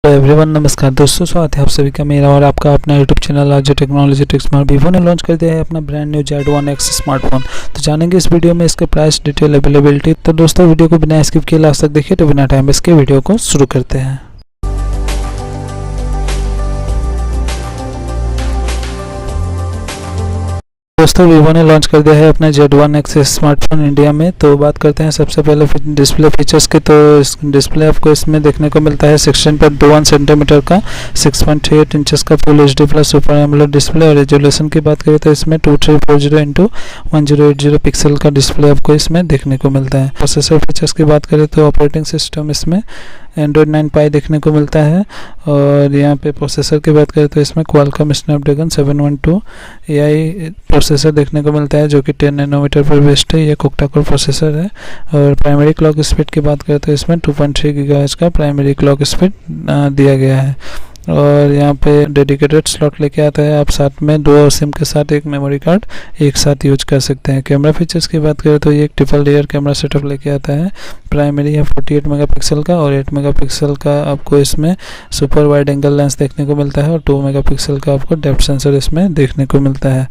तो एवरीवन नमस्कार दोस्तों, स्वागत है आप सभी का मेरा और आपका अपना यूट्यूब चैनल आज टेक्नोलॉजी टिप्स में। वीवो ने लॉन्च कर दिया है अपना ब्रांड न्यू Z1x स्मार्टफोन। तो जानेंगे इस वीडियो में इसके प्राइस, डिटेल, अवेलेबिलिटी। तो दोस्तों वीडियो को बिना स्किप किए लास्ट तक देखिए। तो बिना टाइम इसके वीडियो को शुरू करते हैं। दोस्तों वीवो ने लॉन्च कर दिया है अपना Z1x स्मार्टफोन इंडिया में। तो बात करते हैं सबसे पहले डिस्प्ले फीचर्स की। तो इस डिस्प्ले आपको इसमें देखने को मिलता है 16.21 सेंटीमीटर का 6.38 इंचेस का full HD plus super AMOLED display. और रेजोल्यूशन की बात करें तो इसमें 2340x1080 पिक्सल का डिस्प्ले आपको इसमें देखने को मिलता है। प्रोसेसर फीचर्स की बात करें तो ऑपरेटिंग सिस्टम इसमें एंड्रॉयड 9 पाई देखने को मिलता है। और यहाँ पे प्रोसेसर की बात करें तो इसमें क्वालकॉम स्नैपड्रैगन 712 AI प्रोसेसर देखने को मिलता है, जो कि 10 नैनोमीटर पर बेस्ड है। ये कोक्टा कोर प्रोसेसर है। और प्राइमरी क्लॉक स्पीड की बात करें तो इसमें 2.3 गीगाहर्ट्ज का प्राइमरी क्लॉक स्पीड दिया गया है। और यहाँ पे डेडिकेटेड स्लॉट लेके आता है। आप साथ में 2 सिम के साथ एक मेमोरी कार्ड एक साथ यूज कर सकते हैं। कैमरा फीचर्स की बात करें तो ये एक ट्रिपल लेयर कैमरा सेटअप लेके आता है। प्राइमरी है 48 मेगापिक्सल का और 8 मेगापिक्सल का आपको इसमें सुपर वाइड एंगल लेंस देखने को मिलता है। और 2 मेगापिक्सल का आपको डेप्थ सेंसर इसमें देखने को मिलता है।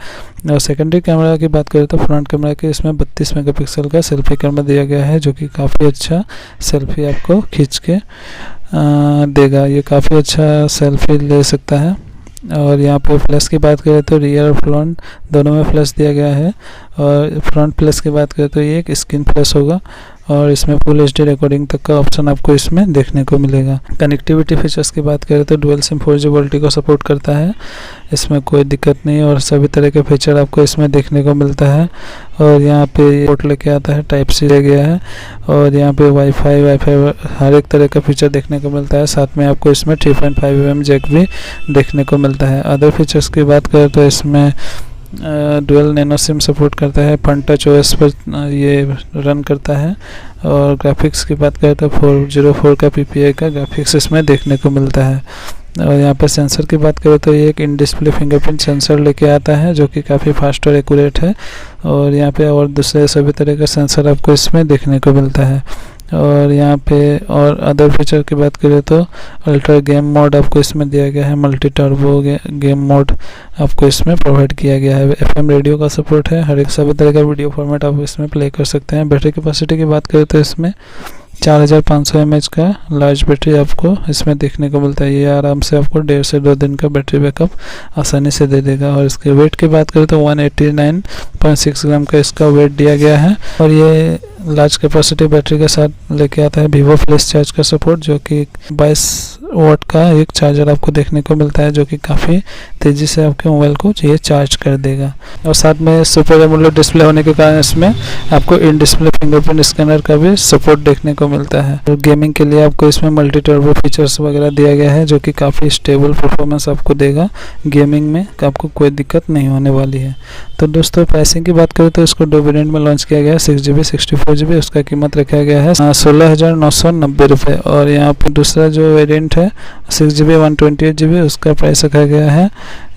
और सेकेंडरी कैमरा की बात करें तो फ्रंट कैमरा के इसमें 32 मेगापिक्सल का सेल्फी कैमरा दिया गया है, जो कि काफ़ी अच्छा सेल्फी आपको खींच के देगा। ये काफ़ी अच्छा सेल्फी ले सकता है। और यहाँ पे फ्लैश की बात करें तो रियर और फ्रंट दोनों में फ्लैश दिया गया है। और फ्रंट फ्लैश की बात करें तो ये एक स्क्रीन फ्लैश होगा और इसमें फुल HD रिकॉर्डिंग तक का ऑप्शन आपको इसमें देखने को मिलेगा। कनेक्टिविटी फीचर्स की बात करें तो डुअल सिम 4G वोल्टी को सपोर्ट करता है, इसमें कोई दिक्कत नहीं। और सभी तरह के फीचर आपको इसमें देखने को मिलता है। और यहाँ पे पोर्ट लेके आता है, टाइप C दिया गया है। और यहाँ पे वाईफाई हर एक तरह का फीचर देखने को मिलता है। साथ में आपको इसमें 3.5mm जैक भी देखने को मिलता है। अदर फीचर्स की बात करें तो इसमें डुअल नैनो सिम सपोर्ट करता है, फन टच OS पर ये रन करता है। और ग्राफिक्स की बात करें तो 404 का PPI का ग्राफिक्स इसमें देखने को मिलता है। और यहाँ पर सेंसर की बात करें तो ये एक इन डिस्प्ले फिंगरप्रिंट सेंसर लेके आता है, जो कि काफ़ी फास्ट और एक्यूरेट है। और यहाँ पे और दूसरे सभी तरह का सेंसर आपको इसमें देखने को मिलता है। और यहाँ पे और अदर फीचर की बात करें तो अल्ट्रा गेम मोड आपको इसमें दिया गया है। मल्टी टर्बो गेम मोड आपको इसमें प्रोवाइड किया गया है। FM रेडियो का सपोर्ट है। हर एक सभी तरह का वीडियो फॉर्मेट आप इसमें प्ले कर सकते हैं। बैटरी कैपेसिटी की बात करें तो इसमें 4500 mAh का लार्ज बैटरी आपको इसमें देखने को मिलता है। ये आराम से आपको 1.5 से 2 दिन का बैटरी बैकअप आसानी से दे देगा। और इसके वेट की बात करें तो 189.6 ग्राम का इसका वेट दिया गया है। और ये लार्ज कैपेसिटी बैटरी के साथ लेके आता है वीवो फ्लैश चार्ज का सपोर्ट, जो कि 22 वाट का एक चार्जर आपको देखने को मिलता है, जो कि काफ़ी तेज़ी से आपके मोबाइल को ये चार्ज कर देगा। और साथ में सुपर एमोलेड डिस्प्ले होने के कारण इसमें आपको इन डिस्प्ले फिंगरप्रिंट स्कैनर का भी सपोर्ट देखने को मिलता है। और गेमिंग के लिए आपको इसमें मल्टी टर्बो फीचर्स वगैरह दिया गया है, जो कि काफ़ी स्टेबल परफॉर्मेंस आपको देगा। गेमिंग में आपको कोई दिक्कत नहीं होने वाली है। तो दोस्तों प्राइसिंग की बात करें तो इसको 2 वेरिएंट में लॉन्च किया गया है, 6GB 64GB। उसका कीमत रखा गया है 16,990 रुपये। और यहाँ पर दूसरा जो वेरिएंट है 6GB 128GB, उसका प्राइस रखा गया है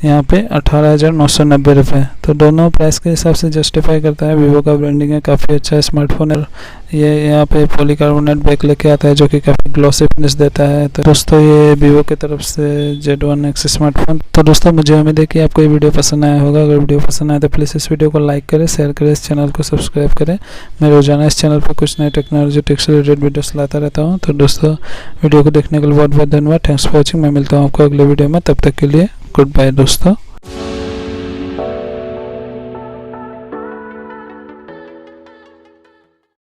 यहाँ पे 18,990 रुपये। तो दोनों प्राइस के हिसाब से जस्टिफाई करता है। वीवो का ब्रांडिंग है, काफ़ी अच्छा स्मार्टफोन है। ये यहाँ पे पॉलीकार्बोनेट बैक लेके आता है, जो कि काफ़ी ग्लॉसी फिनिश देता है। तो दोस्तों ये वीवो की तरफ से Z1x स्मार्टफोन। तो दोस्तों मुझे उम्मीद है कि आपको ये वीडियो पसंद आया होगा। अगर वीडियो पसंद आया तो प्लीज़ इस वीडियो को लाइक करें, शेयर करें, इस चैनल को सब्सक्राइब करें। मैं रोजाना इस चैनल पर कुछ नए टेक्नोलॉजी टिप्स रिलेटेड वीडियोस लाता रहता हूँ। तो दोस्तों वीडियो को देखने के लिए बहुत बहुत धन्यवाद। Thanks for watching. मैं मिलता हूँ आपको अगले वीडियो में। तब तक के लिए गुड बाय दोस्तों।